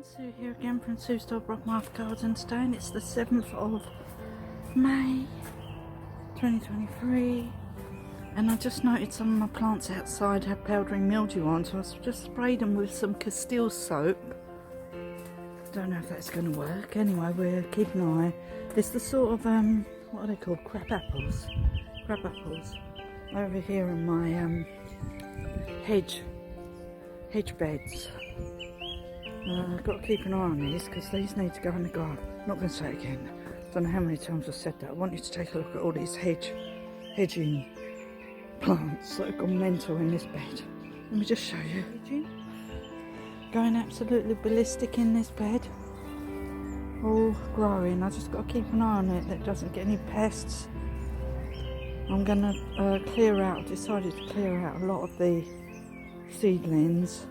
Sue here again from Sue's Dog Rockmarth Garden today, and it's the 7th of May 2023, and I just noted some of my plants outside have powdery mildew on, so I just sprayed them with some castile soap. Don't know if that's going to work. Anyway, we're keeping an eye. It's the sort of what are they called? Crab apples over here in my hedge beds. I've got to keep an eye on these because these need to go in the garden. Not going to say it again. Don't know how many times I've said that. I want you to take a look at all these hedging plants that have gone mental in this bed. Let me just show you. Going absolutely ballistic in this bed. All growing. I just got to keep an eye on it that it doesn't get any pests. I'm going to clear out, decided to clear out a lot of the seedlings.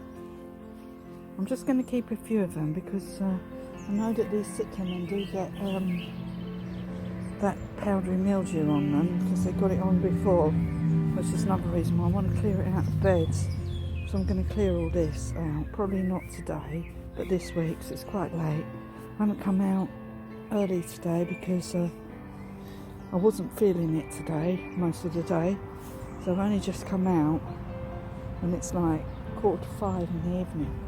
I'm just going to keep a few of them because I know that these cyclamen do get that powdery mildew on them because they got it on before, which is another reason why I want to clear it out of beds. So I'm going to clear all this out, probably not today, but this week, so it's quite late. I haven't come out early today because I wasn't feeling it today, most of the day, so I've only just come out and it's like 4:45 in the evening.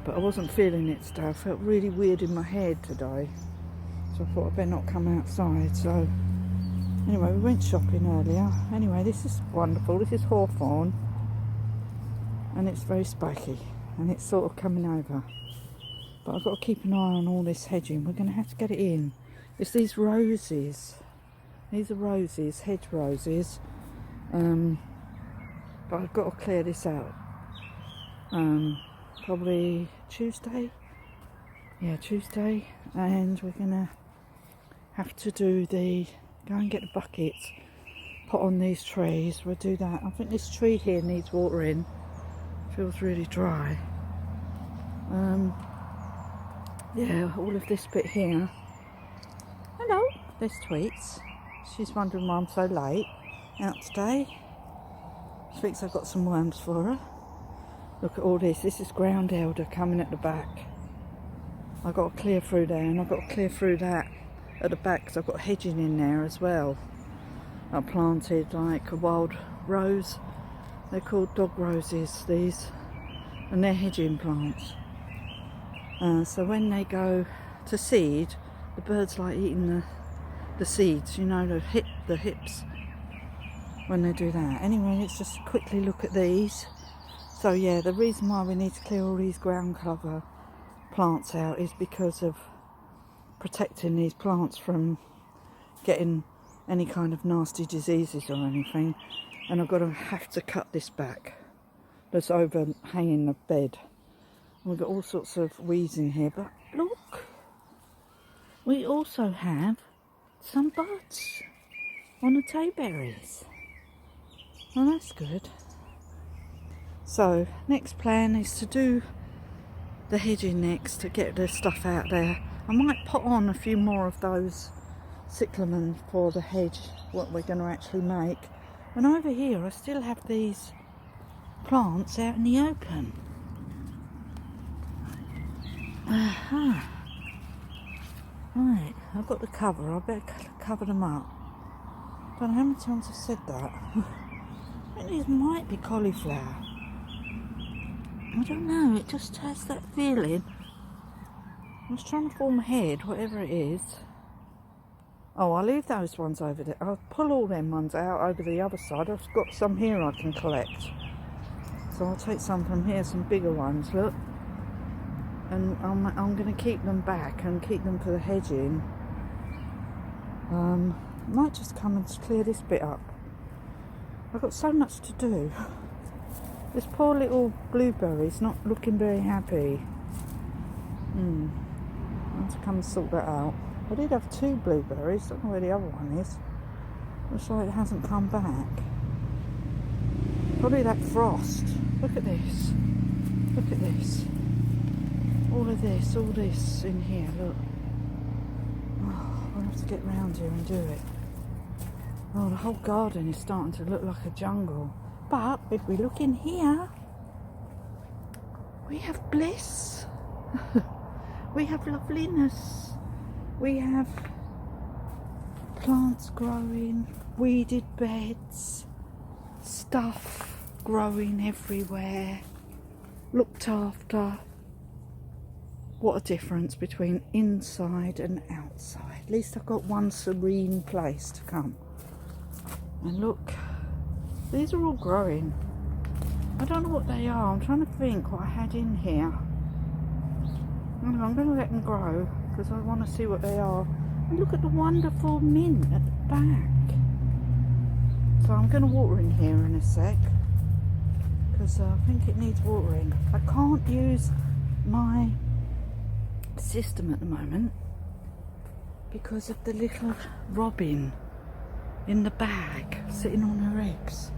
But I wasn't feeling it today. I felt really weird in my head today, so I thought I'd better not come outside. So anyway, we went shopping earlier. Anyway, this is wonderful. This is hawthorn and it's very spiky and it's sort of coming over, but I've got to keep an eye on all this hedging. We're going to have to get it in. It's these roses. These are roses, hedge roses, but I've got to clear this out. Probably Tuesday, and we're gonna have to go and get the buckets, put on these trees. We'll do that. I think this tree here needs watering, feels really dry. Yeah, all of this bit here. Hello, there's Tweets. She's wondering why I'm so late out today. She thinks I've got some worms for her. Look at all this. This is ground elder coming at the back. I've got to clear through there, and I've got to clear through that at the back because I've got hedging in there as well. I planted like a wild rose. They're called dog roses, these, and they're hedging plants. So when they go to seed, the birds like eating the seeds, you know, the hips when they do that. Anyway, let's just quickly look at these. So yeah, the reason why we need to clear all these ground cover plants out is because of protecting these plants from getting any kind of nasty diseases or anything. And I've got to have to cut this back that's overhanging the bed. And we've got all sorts of weeds in here, but look, we also have some buds on the tayberries. Well, that's good. So next plan is to do the hedging next, to get the stuff out there. I might put on a few more of those cyclamen for the hedge, what we're going to actually make. And over here I still have these plants out in the open. Right, I've got the cover, I better cover them up. Don't know how many times I've said that. I think these might be cauliflower. I don't know, it just has that feeling. I was trying to form a head, whatever it is. Oh, I'll leave those ones over there. I'll pull all them ones out over the other side. I've got some here I can collect. So I'll take some from here, some bigger ones, look. And I'm going to keep them back and keep them for the hedging. Might just come and clear this bit up. I've got so much to do. This poor little blueberry's not looking very happy. I have to come and sort that out. I did have 2 blueberries, don't know where the other one is. Looks like it hasn't come back. Probably that frost. Look at this. Look at this. All this in here, look. Oh, I'll have to get round here and do it. Oh, the whole garden is starting to look like a jungle. But if we look in here, we have bliss. We have loveliness. We have plants growing, weeded beds, stuff growing everywhere, looked after. What a difference between inside and outside. At least I've got one serene place to come. And look, these are all growing. I don't know what they are. I'm trying to think what I had in here. I'm going to let them grow because I want to see what they are. And look at the wonderful mint at the back. So I'm going to water in here in a sec because I think it needs watering. I can't use my system at the moment because of the little robin in the bag sitting on her eggs.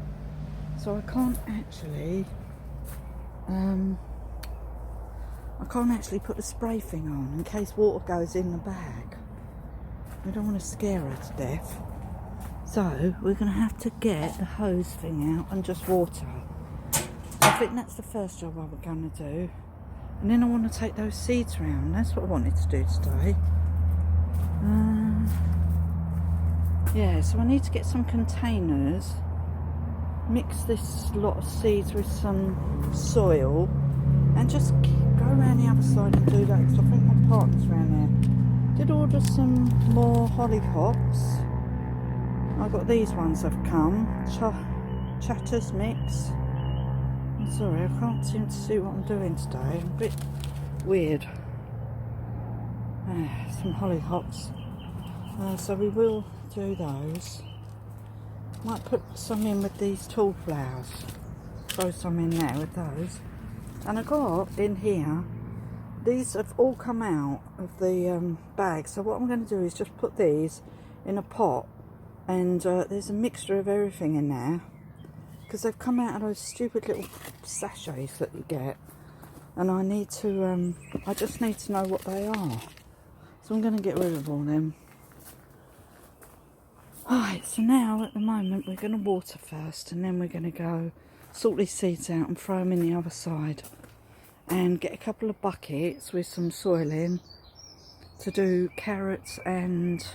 So I can't actually put the spray thing on in case water goes in the bag. We don't want to scare her to death. So we're going to have to get the hose thing out and just water. I think that's the first job I was going to do. And then I want to take those seeds round. That's what I wanted to do today. Yeah, so I need to get some containers, mix this lot of seeds with some soil, and just go around the other side and do that, because I think my partner's around there. Did order some more hollyhocks. I got these ones have come. Chatter's mix. I'm sorry, I can't seem to see what I'm doing today. I'm a bit weird. Some hollyhocks. So we will do those. Might put some in with these tall flowers. Throw some in there with those. And I got in here, these have all come out of the bag. So what I'm going to do is just put these in a pot. And there's a mixture of everything in there. Because they've come out of those stupid little sachets that you get. And I need to, I just need to know what they are. So I'm going to get rid of all them. Alright, so now at the moment we're going to water first, and then we're going to go sort these seeds out and throw them in the other side, and get a couple of buckets with some soil in to do carrots and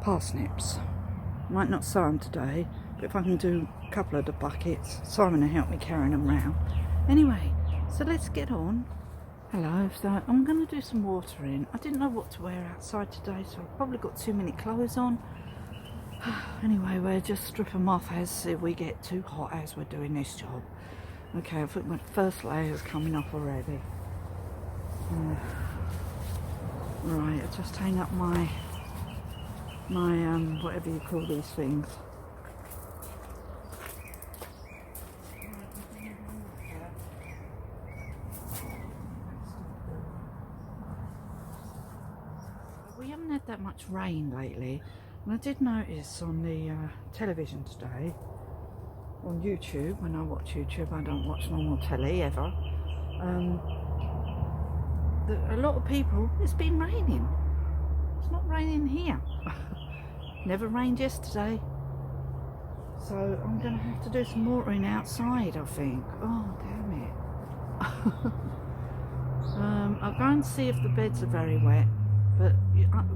parsnips. Might not sow them today, but if I can do a couple of the buckets, Simon will help me carrying them round. Anyway, so let's get on. Hello, so I'm going to do some watering. I didn't know what to wear outside today, so I've probably got too many clothes on. Anyway, we'll just strip them off as we get too hot as we're doing this job. Okay, I think my first layer is coming off already. Right, I'll just hang up my whatever you call these things. We haven't had that much rain lately, and I did notice on the television today, on YouTube, when I watch YouTube, I don't watch normal telly ever, that a lot of people, it's been raining. It's not raining here. Never rained yesterday. So I'm going to have to do some watering outside, I think. Oh, damn it. I'll go and see if the beds are very wet. But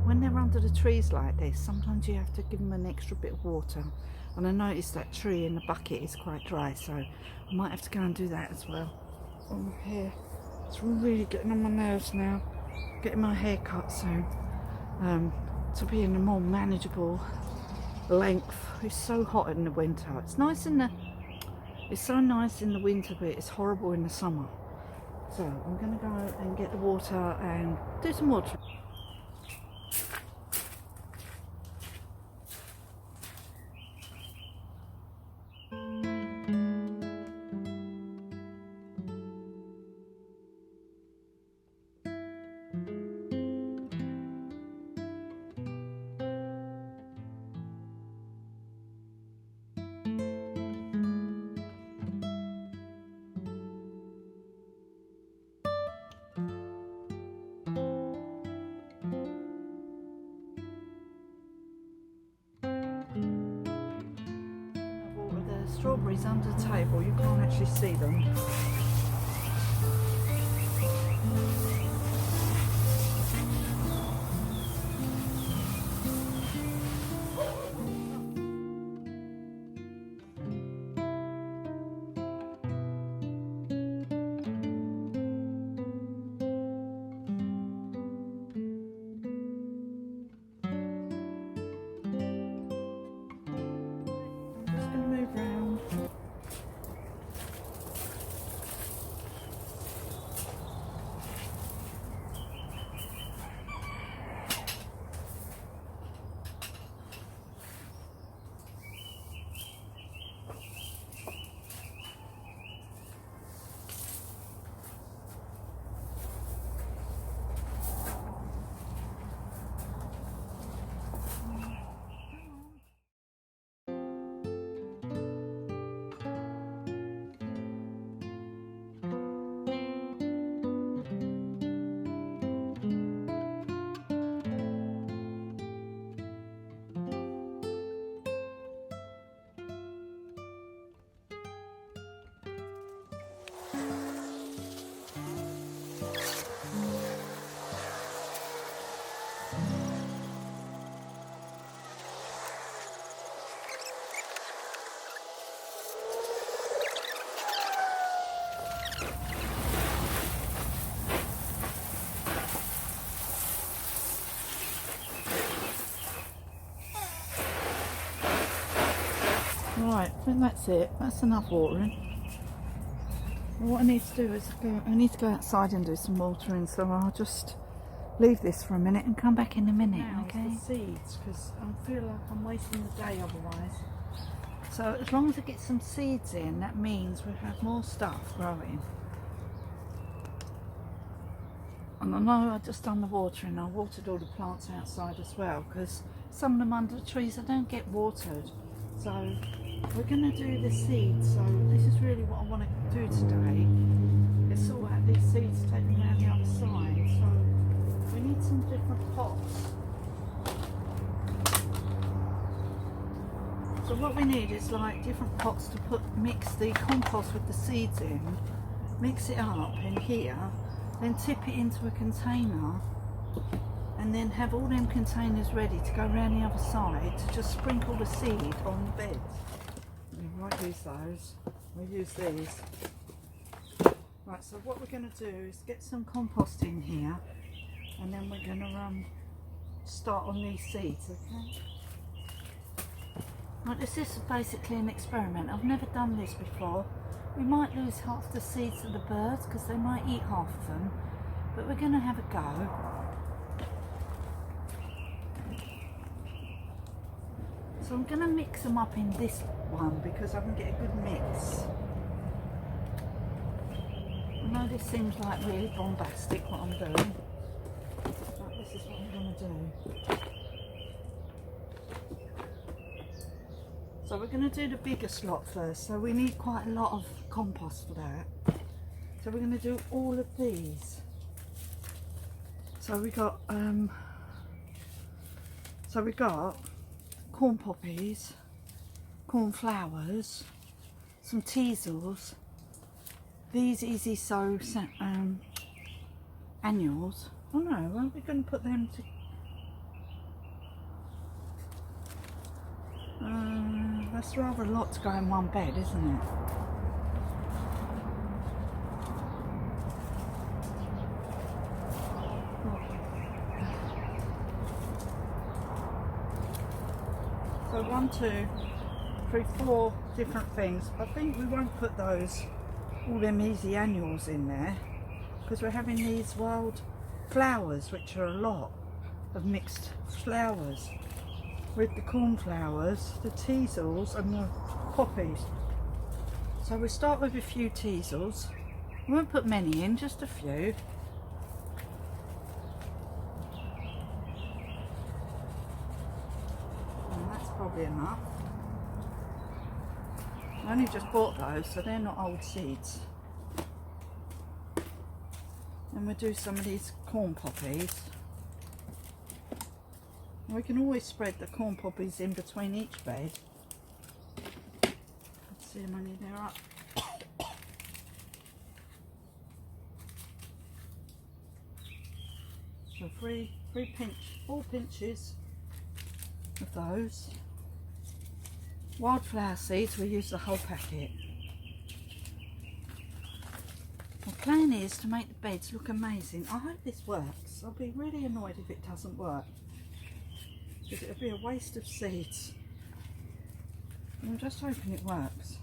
when they're under the trees like this, sometimes you have to give them an extra bit of water. And I noticed that tree in the bucket is quite dry, so I might have to go and do that as well. On my hair. It's really getting on my nerves now. Getting my hair cut soon. To be in a more manageable length. It's so hot in the winter. It's nice in the... It's so nice in the winter, but it's horrible in the summer. So I'm going to go and get the water and do some water. Strawberries under the table, you can't actually see them. Right, I think that's it. That's enough watering. And what I need to do is I need to go outside and do some watering, so I'll just leave this for a minute and come back in a minute. Now, okay? The seeds, because I feel like I'm wasting the day otherwise. So as long as I get some seeds in, that means we have more stuff growing. And I know I've just done the watering. I watered all the plants outside as well, because some of them under the trees I don't get watered. So we're going to do the seeds. So this is really what I want to do today. Is sort out these seeds, take them around the other side. So we need some different pots. So what we need is like different pots to mix the compost with the seeds in, mix it up in here, then tip it into a container, and then have all them containers ready to go around the other side to just sprinkle the seed on the beds. We won't use those, we'll use these. Right, so what we're going to do is get some compost in here, and then we're going to start on these seeds, okay? Right, this is basically an experiment. I've never done this before. We might lose half the seeds to the birds because they might eat half of them, but we're going to have a go. So I'm going to mix them up in this one because I can get a good mix. I know this seems like really bombastic what I'm doing, but this is what I'm going to do. So we're going to do the bigger slot first, so we need quite a lot of compost for that. So we're going to do all of these. So we got corn poppies, corn flowers, some teasels, these easy sow annuals. Oh no, aren't we going to put them to? That's rather a lot to go in one bed, isn't it? So 1, 2, 3, 4 different things. I think we won't put those, all them easy annuals in there, because we're having these wild flowers, which are a lot of mixed flowers, with the cornflowers, the teasels and the poppies. So we start with a few teasels. We won't put many in, just a few. And that's probably enough. I only just bought those, so they're not old seeds. And we'll do some of these corn poppies. We can always spread the corn poppies in between each bed. Let's see how many they're up. So 4 pinches of those. Wildflower seeds, we use the whole packet. The plan is to make the beds look amazing. I hope this works. I'll be really annoyed if it doesn't work, because it would be a waste of seeds. I'm just hoping it works.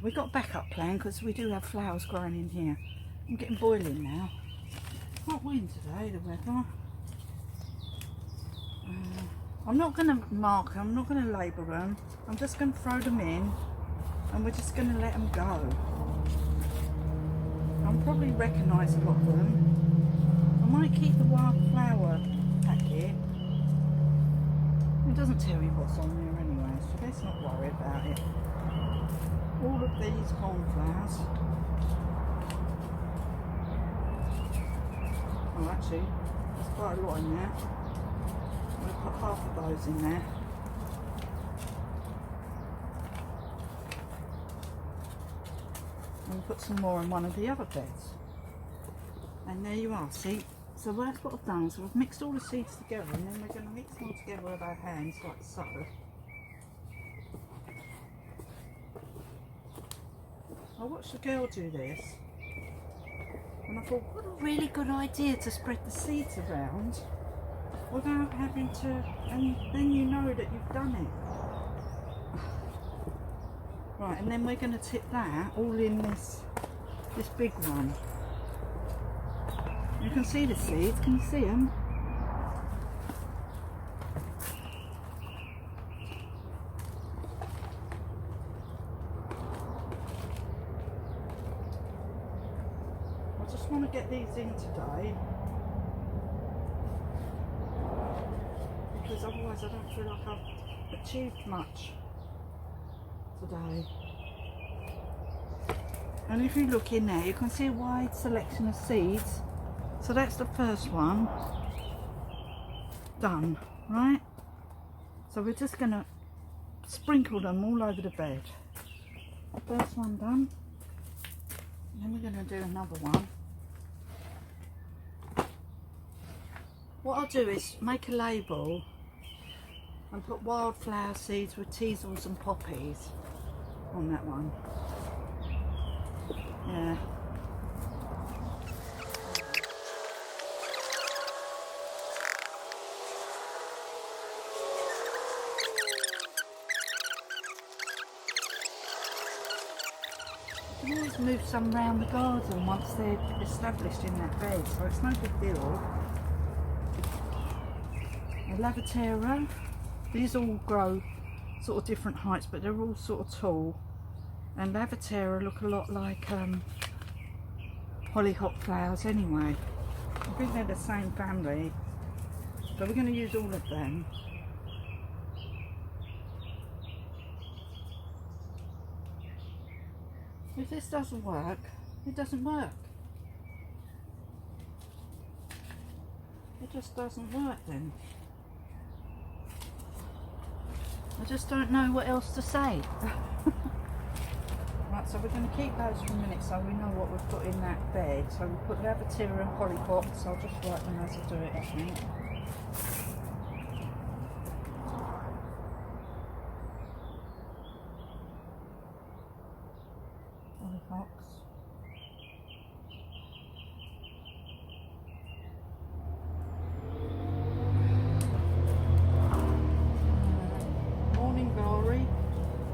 We've got a backup plan because we do have flowers growing in here. I'm getting boiling now. Hot wind today, the weather. I'm not going to mark them, I'm not going to label them. I'm just going to throw them in and we're just going to let them go. I'll probably recognise a lot of them. I might keep the wildflower packet. It doesn't tell you what's on there anyway, so let's not worry about it. All of these cornflowers. Oh, actually, there's quite a lot in there. I'm going to put half of those in there. And put some more in one of the other beds. And there you are, see? So that's what I've done. So I've mixed all the seeds together, and then we're going to mix them all together with our hands like so. I watched a girl do this, and I thought, what a really good idea to spread the seeds around without having to, and then you know that you've done it. Right, and then we're going to tip that all in this big one. You can see the seeds, can you see them? I just want to get these in today, because otherwise I don't feel like I've achieved much today. And if you look in there, you can see a wide selection of seeds. So that's the first one done, right? So we're just going to sprinkle them all over the bed. First one done. And then we're going to do another one. What I'll do is make a label and put wildflower seeds with teasels and poppies on that one. Yeah. You can always move some around the garden once they're established in that bed, so it's no big deal. A lavatera, these all grow sort of different heights, but they're all sort of tall. And lavatera look a lot like hollyhock flowers anyway. I think they're the same family, so we're going to use all of them. If this doesn't work, it doesn't work. It just doesn't work then. I just don't know what else to say. Right, so we're going to keep those for a minute so we know what we've put in that bed. So we put lavatera and hollyhocks. I'll just write them as I do it, I think. Hollyhocks. Morning glory.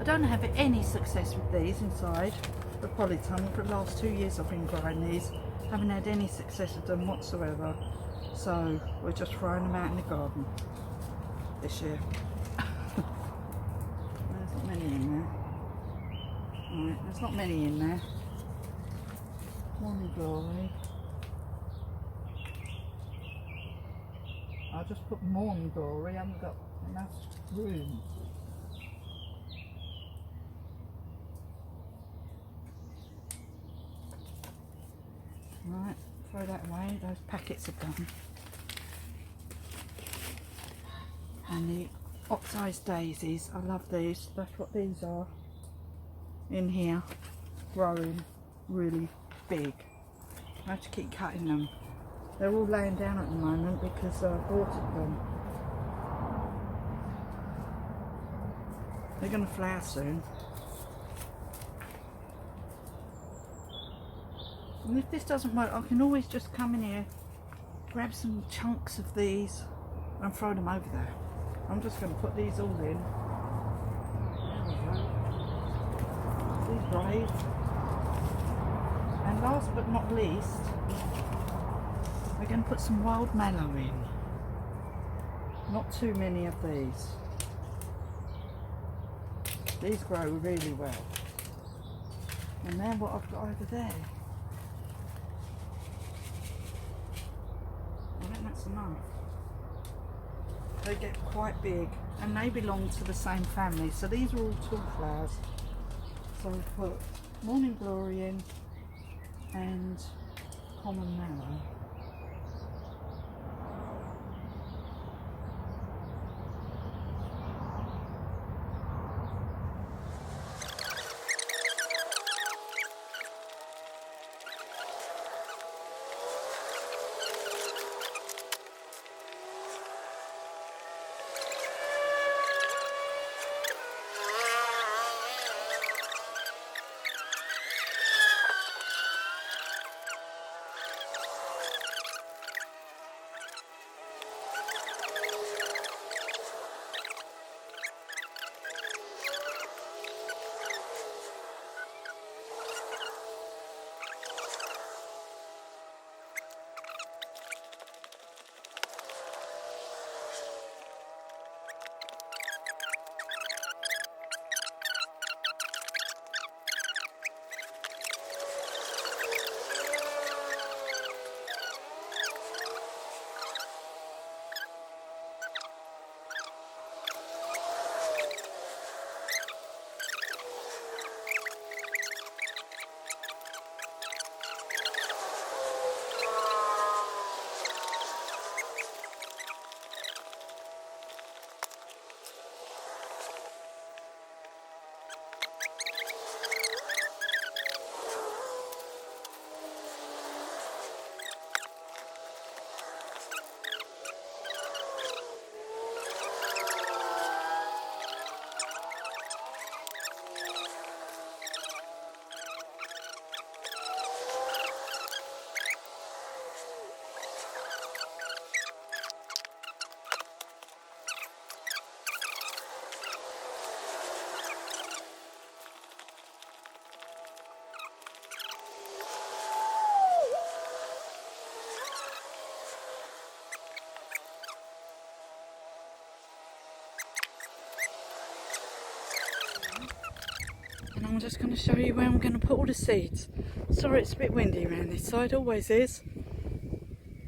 I don't have any success with these inside the polytunnel. For the last 2 years I've been growing these. Haven't had any success with them whatsoever. So we're just throwing them out in the garden this year. There's not many in there. Right, there's not many in there. Morning glory. I'll just put morning glory. I haven't got enough room. Right, throw that away, those packets are done. And the oxized daisies, I love these, that's what these are in here, growing really big. I have to keep cutting them. They're all laying down at the moment because I watered them. They're going to flower soon. And if this doesn't work, I can always just come in here, grab some chunks of these and throw them over there. I'm just going to put these all in. There we go. These brave. And last but not least, we're going to put some wild mallow in. Not too many of these. These grow really well. And then what I've got over there, I think that's enough. They get quite big and they belong to the same family. So these are all tall flowers. So we put morning glory in and common mallow. I'm just going to show you where I'm going to put all the seeds. Sorry it's a bit windy around this side, always is.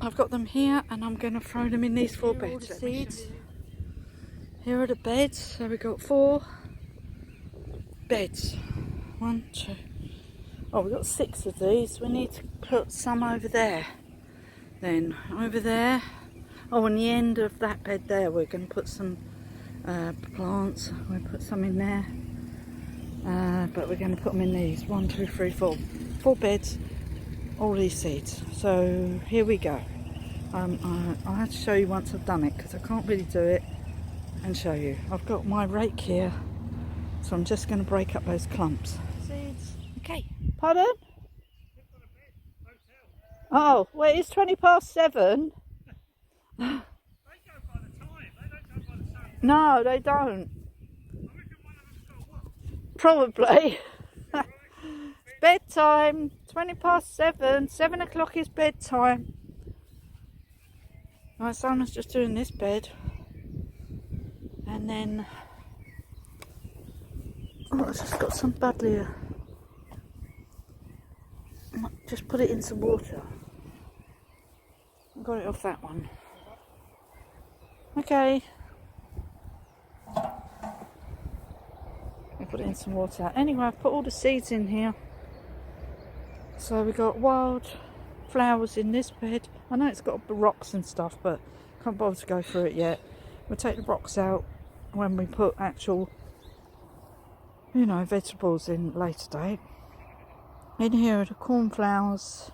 I've got them here and I'm going to throw them in these 4 beds. The seeds. Here are the beds. So we've got 4 beds. 1, 2. Oh, we've got 6 of these. We need to put some over there. Then over there. Oh, on the end of that bed there, we're going to put some plants. We'll put some in there. But we're going to put them in these. 1, 2, 3, 4. 4 beds. All these seeds. So here we go. I'll have to show you once I've done it because I can't really do it and show you. I've got my rake here, so I'm just going to break up those clumps. Seeds. Okay. Pardon? Oh, well, it's 7:20. They go by the time. They don't go by the sun. No, they don't. I reckon one of them's got what? Probably. Bedtime. 7:20. 7 o'clock is bedtime. My son was just doing this bed. And then... oh, I've just got some buddleia. Just put it in some water. I got it off that one. Okay. I put it in some water. Anyway, I've put all the seeds in here. So we've got wild flowers in this bed. I know it's got rocks and stuff, but can't bother to go through it yet. We'll take the rocks out when we put actual, you know, vegetables in later date. In here are the cornflowers,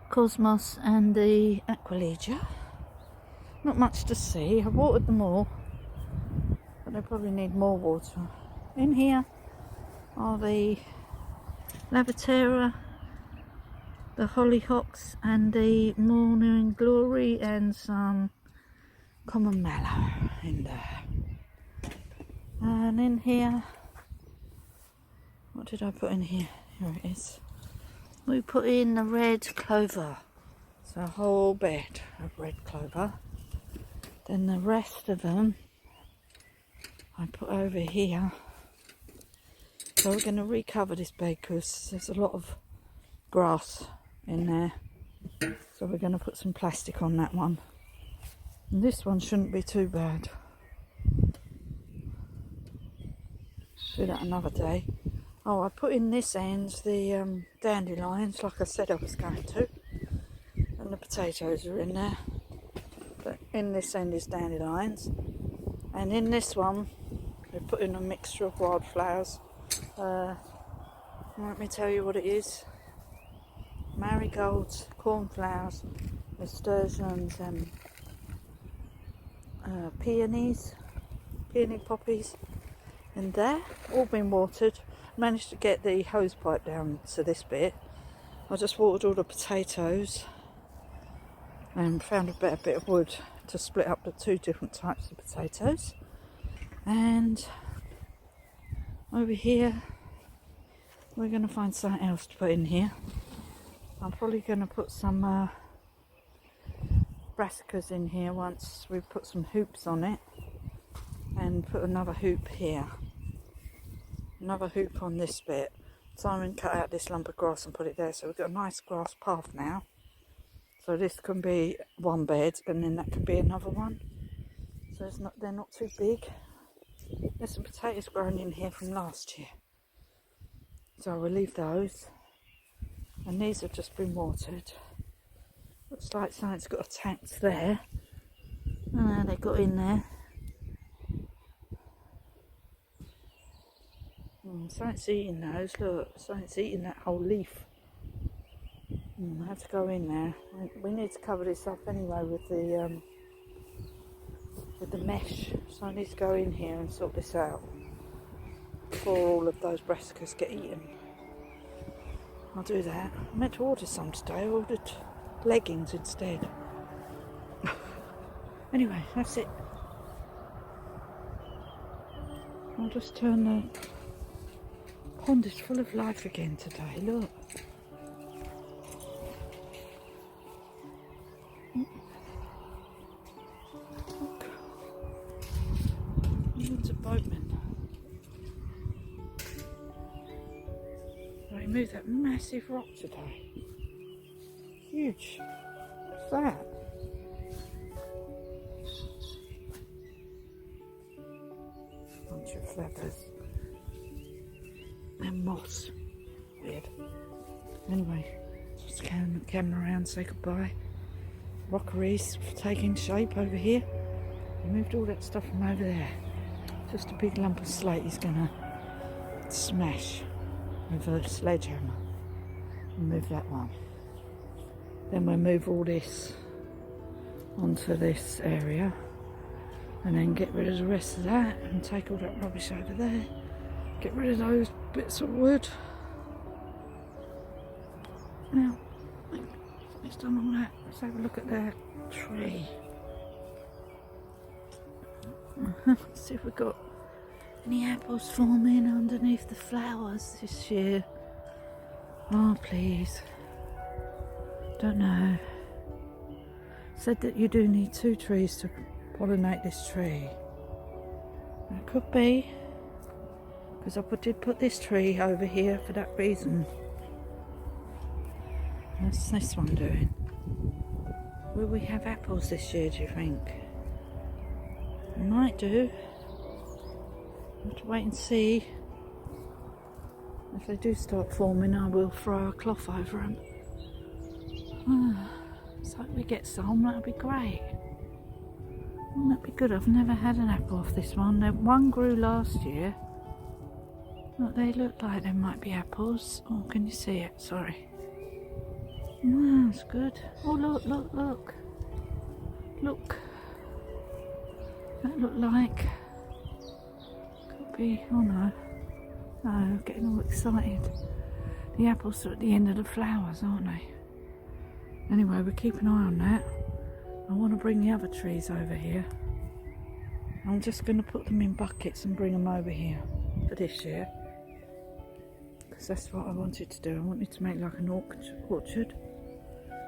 cosmos and the aquilegia. Not much to see. I've watered them all, but they probably need more water. In here are the Lavatera, the hollyhocks and the morning glory, and some common mallow in there. And in here, what did I put in here? Here it is. We put in the red clover. So a whole bed of red clover. Then the rest of them I put over here. So we're going to recover this bed because there's a lot of grass in there. So we're going to put some plastic on that one. And this one shouldn't be too bad. Do that another day. Oh, I put in this end the dandelions, like I said I was going to. And the potatoes are in there. But in this end is dandelions. And in this one, we put in a mixture of wildflowers. Let me tell you what it is. Marigolds, cornflowers, nasturtiums and peonies, peony poppies in there, all been watered. Managed to get the hose pipe down to this bit. I just watered all the potatoes and found a better bit of wood to split up the 2 different types of potatoes. And over here we're going to find something else to put in here. I'm probably going to put some brassicas in here once we've put some hoops on it, and put another hoop here, another hoop on this bit. Simon cut out this lump of grass and put it there, so we've got a nice grass path now. So this can be one bed and then that can be another one, so it's not, they're not too big. There's some potatoes growing in here from last year, so we'll leave those. And these have just been watered. Looks like something's got attacked there. Oh, they got in there. Something's eating those, look. Something's eating that whole leaf. I have to go in there. We need to cover this up anyway with the mesh. So I need to go in here and sort this out before all of those brassicas get eaten. I'll do that. I meant to order some today. I ordered leggings instead. Anyway, that's it. I'll just turn the pond is full of life again today. Look. Look. There's a boatman. They moved that massive rock today. Huge. What's that? Bunch of feathers. And moss. Weird. Anyway, just turn the camera around, say goodbye. Rockeries taking shape over here. He moved all that stuff from over there. Just a big lump of slate he's gonna smash with a sledgehammer and move that one. Then we'll move all this onto this area and then get rid of the rest of that and take all that rubbish over there. Get rid of those bits of wood. Now, it's done all that. Let's have a look at that tree. See if we've got any apples forming underneath the flowers this year. Oh, please. Don't know. Said that you do need 2 trees to pollinate this tree. It could be, because I did put this tree over here for that reason. What's this one doing? Will we have apples this year, do you think? We might do. We'll have to wait and see. If they do start forming, I will throw a cloth over them. So if we get some, that'll be great. Wouldn't that be good? I've never had an apple off this one. One grew last year. Look, they look like they might be apples. Oh, can you see it? Sorry. That's good. Oh, look, look, look. Look. That looked like... Could be... Oh no. No, I'm getting all excited. The apples are at the end of the flowers, aren't they? Anyway, we'll keep an eye on that. I want to bring the other trees over here. I'm just going to put them in buckets and bring them over here for this year. Because that's what I wanted to do. I wanted to make like an orchard.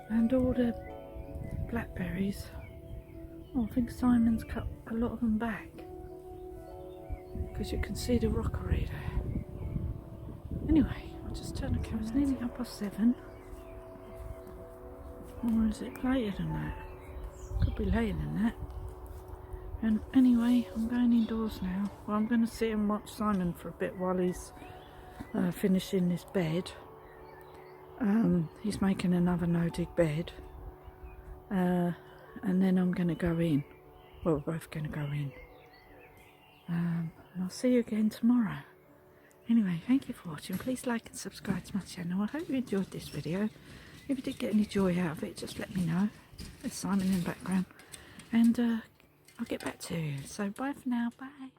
And all the blackberries. Oh, I think Simon's cut a lot of them back. Because you can see the rockery there. Anyway, I'll just turn the camera. It's nearly 7:30. Or is it later than that? Could be later than that. And anyway, I'm going indoors now. Well, I'm going to sit and watch Simon for a bit while he's finishing this bed. He's making another no-dig bed. And then I'm going to go in. Well, we're both going to go in. And I'll see you again tomorrow. Anyway, thank you for watching. Please like and subscribe to my channel. I hope you enjoyed this video. If you did get any joy out of it, just let me know. There's Simon in the background. And I'll get back to you. So bye for now. Bye.